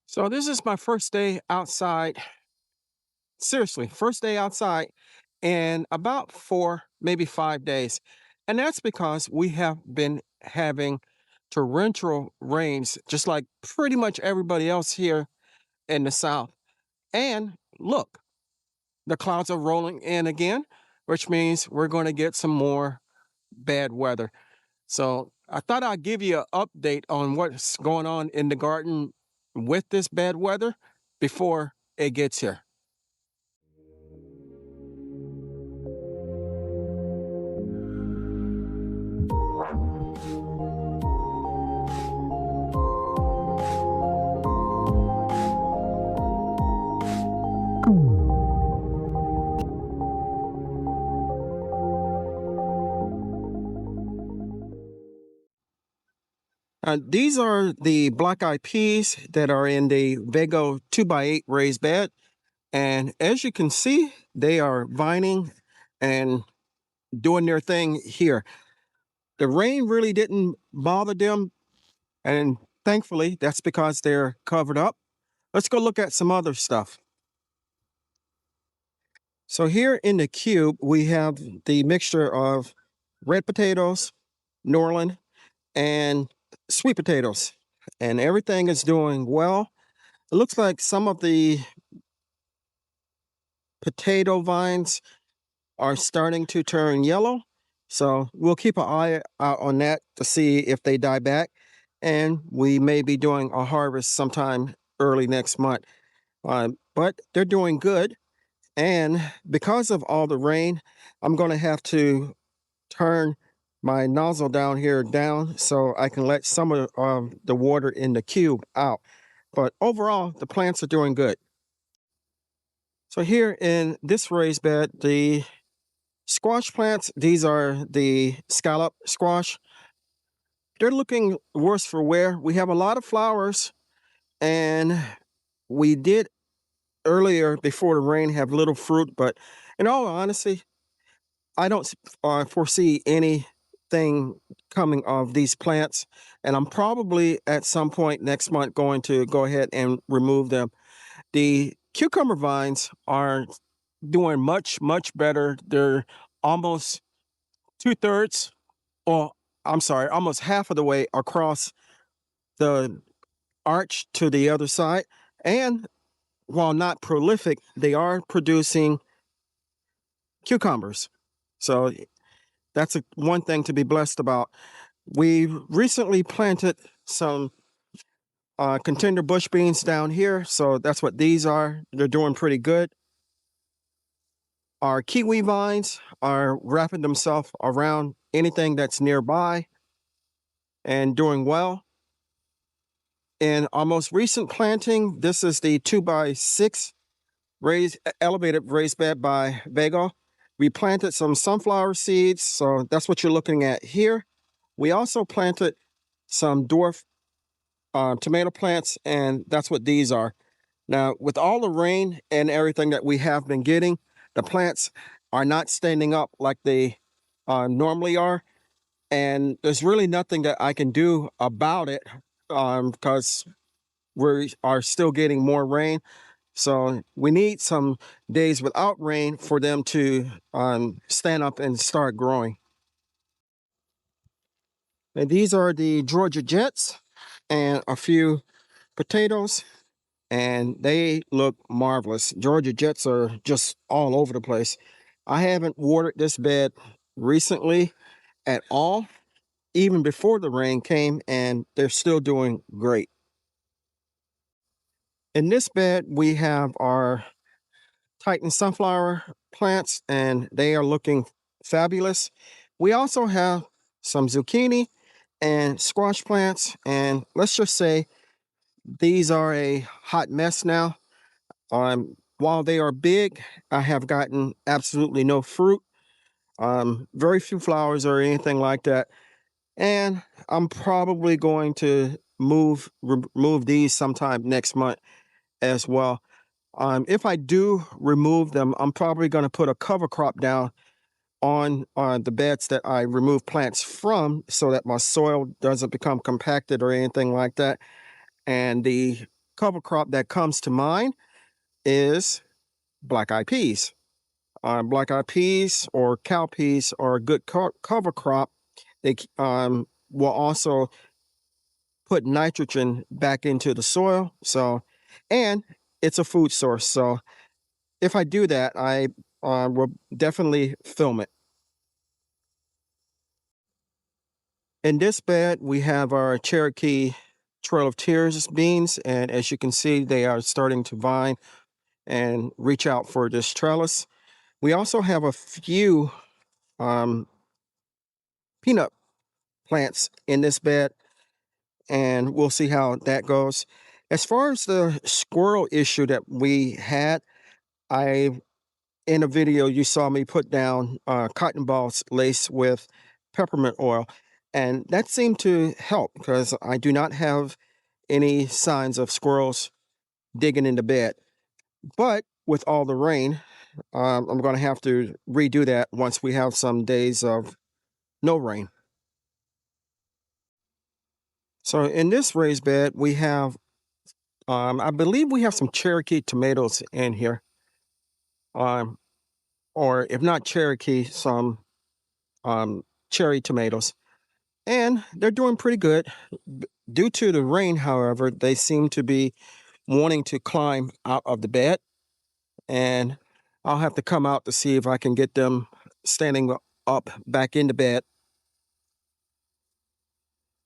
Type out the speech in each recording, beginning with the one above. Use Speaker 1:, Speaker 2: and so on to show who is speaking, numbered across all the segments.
Speaker 1: So this is my first day outside. Seriously, first day outside in about 4, maybe 5 days. And that's because we have been having torrential rains, just like pretty much everybody else here in the South. And look, the clouds are rolling in again, which means we're going to get some more bad weather. So I thought I'd give you an update on what's going on in the garden with this bad weather before it gets here. These are the black eyed peas that are in the Vago 2x8 raised bed. And as you can see, they are vining and doing their thing here. The rain really didn't bother them. And thankfully, that's because they're covered up. Let's go look at some other stuff. So here in the cube, we have the mixture of red potatoes, Norland, and sweet potatoes. And everything is doing well. It looks like some of the potato vines are starting to turn yellow. So we'll keep an eye out on that to see if they die back. And we may be doing a harvest sometime early next month. But they're doing good. And because of all the rain, I'm going to have to turn my nozzle down here down so I can let some of the water in the cube out. But overall, the plants are doing good. So here in this raised bed, the squash plants, these are the scallop squash. They're looking worse for wear. We have a lot of flowers, and we did earlier before the rain have little fruit, but in all honesty, I don't foresee anything coming of these plants, and I'm probably at some point next month going to go ahead and remove them. The cucumber vines are doing much, much better. They're almost two-thirds, or I'm sorry, almost half of the way across the arch to the other side. And while not prolific, they are producing cucumbers. So that's one thing to be blessed about. We recently planted some contender bush beans down here, so that's what these are. They're doing pretty good. Our kiwi vines are wrapping themselves around anything that's nearby and doing well. In our most recent planting, this is the 2x6 elevated raised bed by Vago. We planted some sunflower seeds, so that's what you're looking at here. We also planted some dwarf tomato plants, and that's what these are. Now, with all the rain and everything that we have been getting, the plants are not standing up like they normally are. And there's really nothing that I can do about it because we are still getting more rain. So we need some days without rain for them to stand up and start growing. And these are the Georgia Jets and a few potatoes, and they look marvelous. Georgia Jets are just all over the place. I haven't watered this bed recently at all, even before the rain came, and they're still doing great. In this bed, we have our Titan sunflower plants, and they are looking fabulous. We also have some zucchini and squash plants, and let's just say these are a hot mess now. While they are big, I have gotten absolutely no fruit, very few flowers or anything like that. And I'm probably going to remove these sometime next month as well. If I do remove them, I'm probably going to put a cover crop down on the beds that I remove plants from so that my soil doesn't become compacted or anything like that. And the cover crop that comes to mind is black-eyed peas. Black-eyed peas or cowpeas are a good cover crop. They will also put nitrogen back into the soil. So, and it's a food source. So if I do that, I will definitely film it. In this bed, we have our Cherokee Trail of Tears beans, and as you can see, they are starting to vine and reach out for this trellis. We also have a few um, peanut plants in this bed, and we'll see how that goes. As far as the squirrel issue that we had, I in a video you saw me put down cotton balls laced with peppermint oil, and that seemed to help because I do not have any signs of squirrels digging in the bed. But with all the rain, I'm going to have to redo that once we have some days of no rain. So in this raised bed, we have, I believe we have some Cherokee tomatoes in here, um, or if not Cherokee, some cherry tomatoes, and they're doing pretty good. Due to the rain, however, they seem to be wanting to climb out of the bed, and I'll have to come out to see if I can get them standing up back in the bed.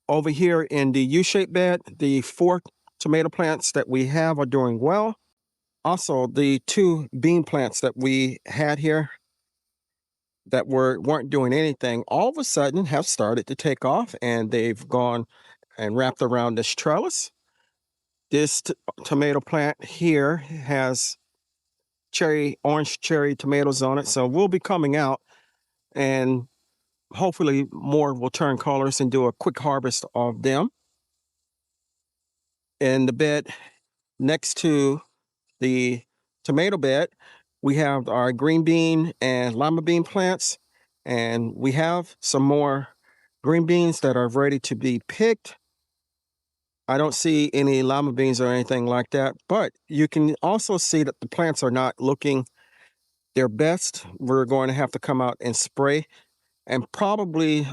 Speaker 1: Over here in the U-shaped bed, the 4 tomato plants that we have are doing well. Also, the 2 bean plants that we had here that weren't doing anything, all of a sudden have started to take off, and they've gone and wrapped around this trellis. This tomato plant here has orange cherry tomatoes on it, so we'll be coming out, and hopefully more will turn colors and do a quick harvest of them. In the bed next to the tomato bed, we have our green bean and lima bean plants, and we have some more green beans that are ready to be picked. I don't see any lima beans or anything like that, but you can also see that the plants are not looking their best. We're going to have to come out and spray, and probably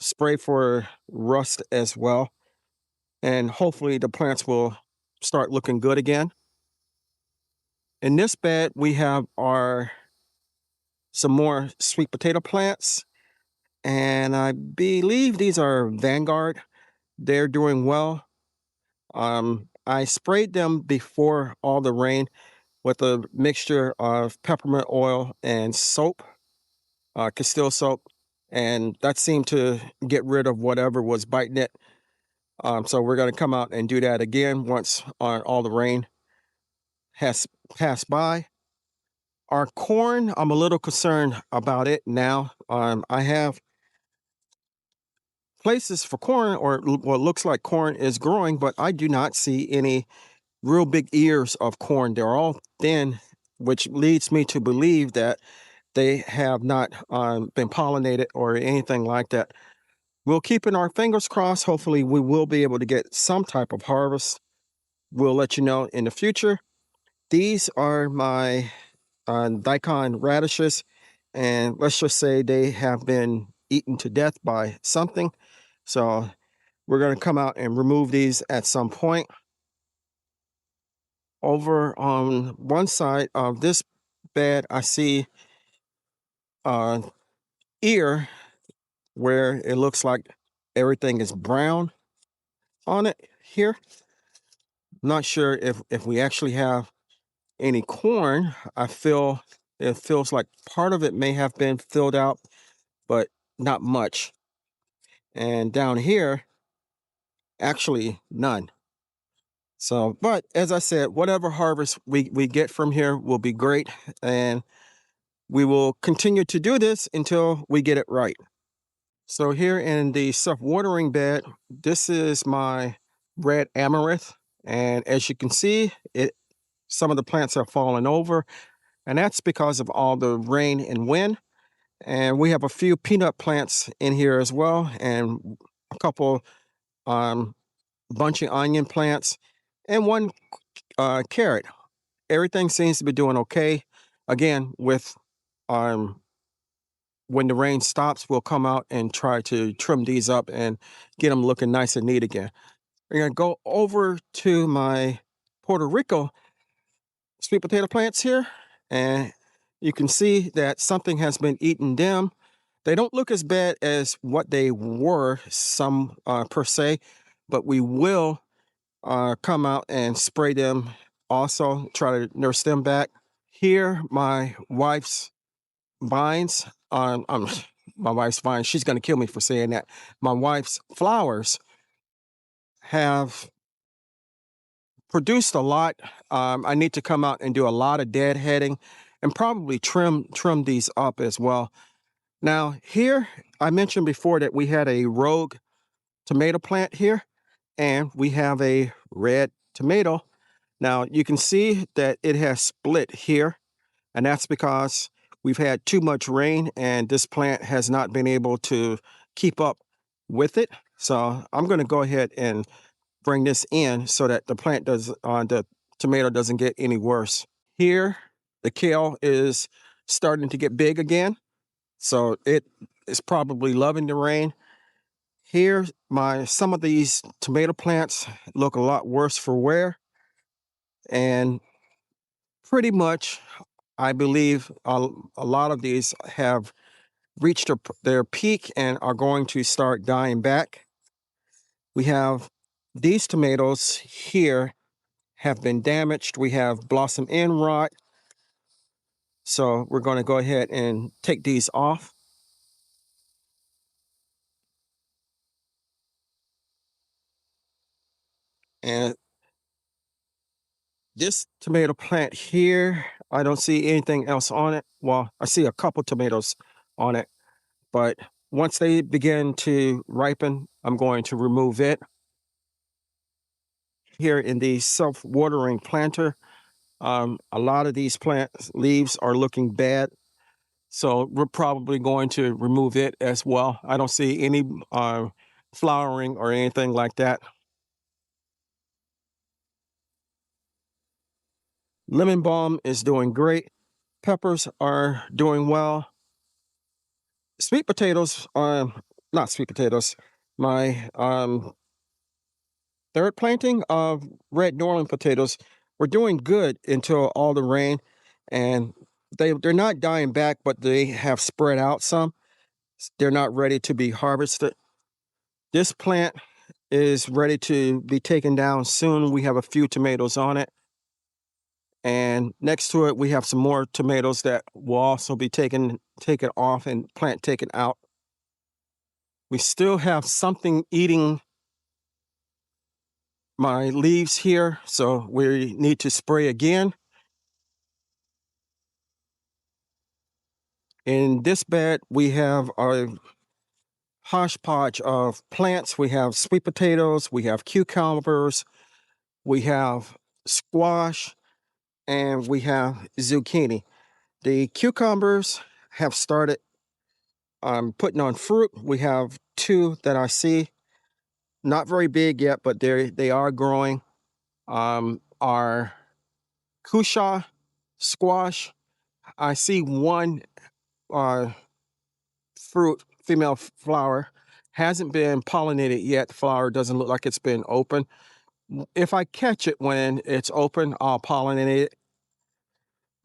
Speaker 1: spray for rust as well. And hopefully the plants will start looking good again. In this bed, we have some more sweet potato plants, and I believe these are Vanguard. They're doing well. I sprayed them before all the rain with a mixture of peppermint oil and soap, Castile soap, and that seemed to get rid of whatever was biting it. So we're going to come out and do that again once all the rain has passed by. Our corn, I'm a little concerned about it now. I have places for corn, or what looks like corn is growing, but I do not see any real big ears of corn. They're all thin, which leads me to believe that they have not been pollinated or anything like that. We'll keeping our fingers crossed. Hopefully, we will be able to get some type of harvest. We'll let you know in the future. These are my daikon radishes, and let's just say they have been eaten to death by something. So we're going to come out and remove these at some point. Over on one side of this bed, I see an ear where it looks like everything is brown on it here. Not sure if we actually have any corn. It feels like part of it may have been filled out, but not much. And down here, actually none. So, but as I said, whatever harvest we get from here will be great, and we will continue to do this until we get it right. So here in the self-watering bed, this is my red amaranth, and as you can see, some of the plants have fallen over, and that's because of all the rain and wind. And we have a few peanut plants in here as well, and a couple bunching onion plants. and one carrot. Everything seems to be doing okay. Again, with um, when the rain stops, we'll come out and try to trim these up and get them looking nice and neat again. We're gonna go over to my Puerto Rico sweet potato plants here, and you can see that something has been eating them. They don't look as bad as what they were, some per se, but we will come out and spray them also, try to nurse them back. Here, my wife's vines, my wife's vines, she's going to kill me for saying that. My wife's flowers have produced a lot. I need to come out and do a lot of deadheading and probably trim these up as well. Now, here, I mentioned before that we had a rogue tomato plant here, and we have a red tomato. Now, you can see that it has split here, and that's because we've had too much rain and this plant has not been able to keep up with it. So I'm going to go ahead and bring this in so that the tomato doesn't get any worse. Here, the kale is starting to get big again, so it is probably loving the rain. Here, some of these tomato plants look a lot worse for wear, and pretty much, I believe a lot of these have reached their peak and are going to start dying back. We have these tomatoes here have been damaged. We have blossom end rot. So we're going to go ahead and take these off. And this tomato plant here, I don't see anything else on it. Well, I see a couple tomatoes on it, but once they begin to ripen, I'm going to remove it. Here in the self-watering planter, a lot of these plant leaves are looking bad, so we're probably going to remove it as well. I don't see any flowering or anything like that. Lemon balm is doing great. Peppers are doing well. Sweet potatoes, not sweet potatoes. My third planting of red Norland potatoes were doing good until all the rain, and they're not dying back, but they have spread out some. They're not ready to be harvested. This plant is ready to be taken down soon. We have a few tomatoes on it. And next to it, we have some more tomatoes that will also be taken off and plant taken out. We still have something eating my leaves here, so we need to spray again. In this bed, we have our hodgepodge of plants. We have sweet potatoes, we have cucumbers, we have squash, and we have zucchini. The cucumbers have started putting on fruit. We have two that I see, not very big yet, but they are growing. Our cushaw squash, I see one uh, female flower, hasn't been pollinated yet. The flower doesn't look like it's been open. If I catch it when it's open, I'll pollinate it.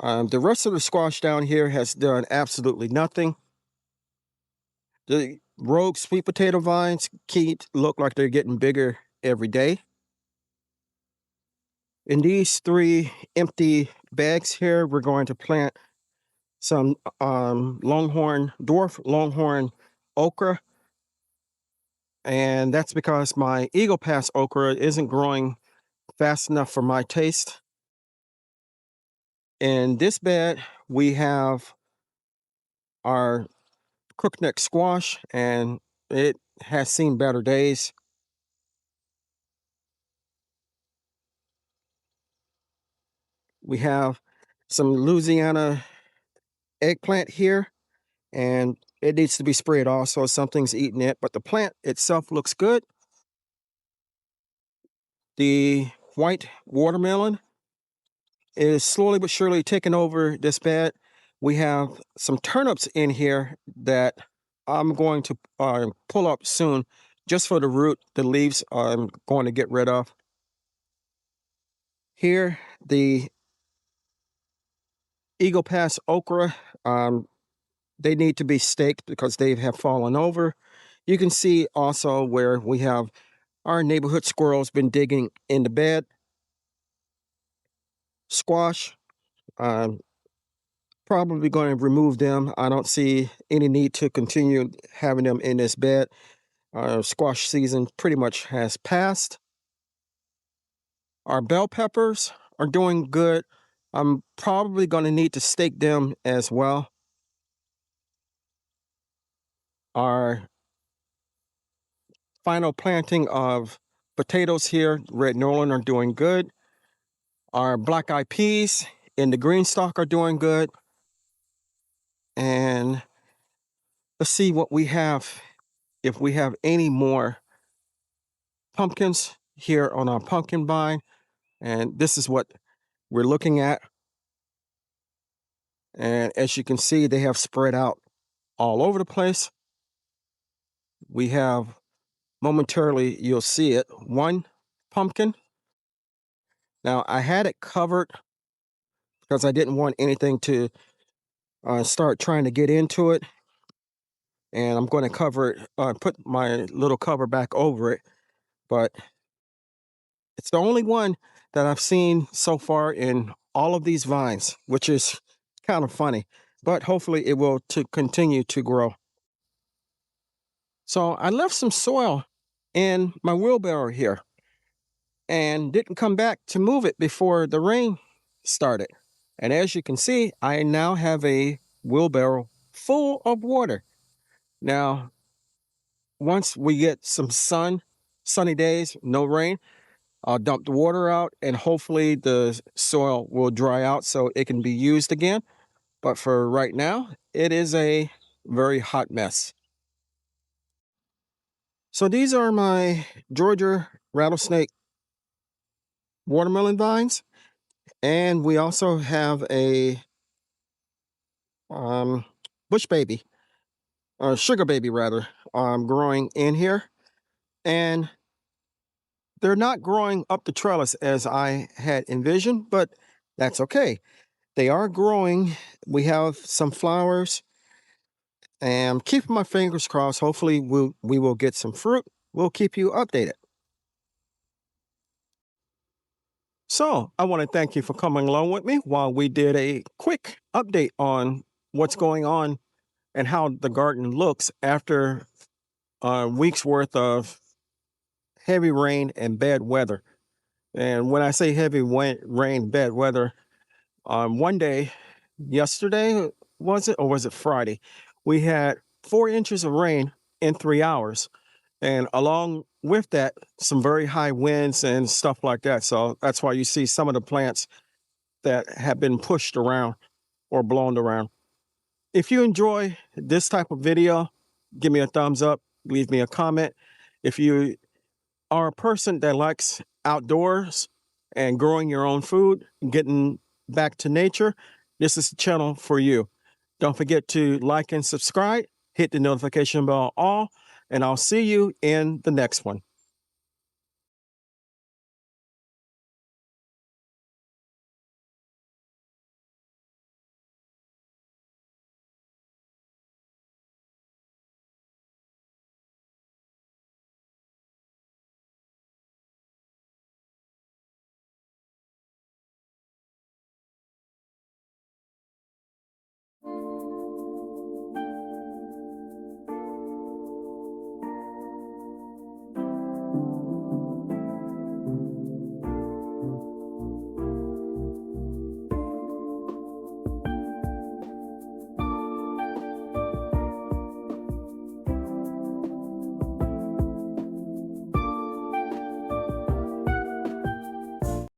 Speaker 1: The rest of the squash down here has done absolutely nothing. The rogue sweet potato vines look like they're getting bigger every day. In these three empty bags here, we're going to plant some dwarf longhorn okra. And that's because my Eagle Pass okra isn't growing fast enough for my taste. In this bed, we have our crookneck squash, and it has seen better days. We have some Louisiana eggplant here, and it needs to be sprayed also. Something's eating it, but the plant itself looks good. The white watermelon is slowly but surely taking over this bed. We have some turnips in here that I'm going to pull up soon just for the root. The leaves I'm going to get rid of. Here, the Eagle Pass okra, they need to be staked because they have fallen over. You can see also where we have our neighborhood squirrels been digging in the bed. Squash, um, probably going to remove them. I don't see any need to continue having them in this bed. Squash season pretty much has passed. Our bell peppers are doing good. I'm probably going to need to stake them as well. Our final planting of potatoes here, red Nolan, are doing good. Our black eyed peas in the green stalk are doing good. And let's see what we have, if we have any more pumpkins here on our pumpkin vine. And this is what we're looking at. And as you can see, they have spread out all over the place. We have momentarily, you'll see it, one pumpkin. Now, I had it covered because I didn't want anything to start trying to get into it. And I'm going to cover it, put my little cover back over it. But it's the only one that I've seen so far in all of these vines, which is kind of funny. But hopefully it will continue to grow. So I left some soil in my wheelbarrow here and didn't come back to move it before the rain started. And as you can see, I now have a wheelbarrow full of water. Now, once we get some sunny days, no rain, I'll dump the water out and hopefully the soil will dry out so it can be used again. But for right now, it is a very hot mess. So these are my Georgia rattlesnake watermelon vines. And we also have a bush baby, or sugar baby rather, growing in here. And they're not growing up the trellis as I had envisioned, but that's okay. They are growing. We have some flowers. And I'm keeping my fingers crossed. Hopefully we will get some fruit. We'll keep you updated. So I want to thank you for coming along with me while we did a quick update on what's going on and how the garden looks after a week's worth of heavy rain and bad weather. And when I say heavy rain, bad weather, one day, yesterday, was it, or was it Friday? We had 4 inches of rain in 3 hours. And along with that, some very high winds and stuff like that. So that's why you see some of the plants that have been pushed around or blown around. If you enjoy this type of video, give me a thumbs up, leave me a comment. If you are a person that likes outdoors and growing your own food, getting back to nature, this is the channel for you. Don't forget to like and subscribe, hit the notification bell all, and I'll see you in the next one.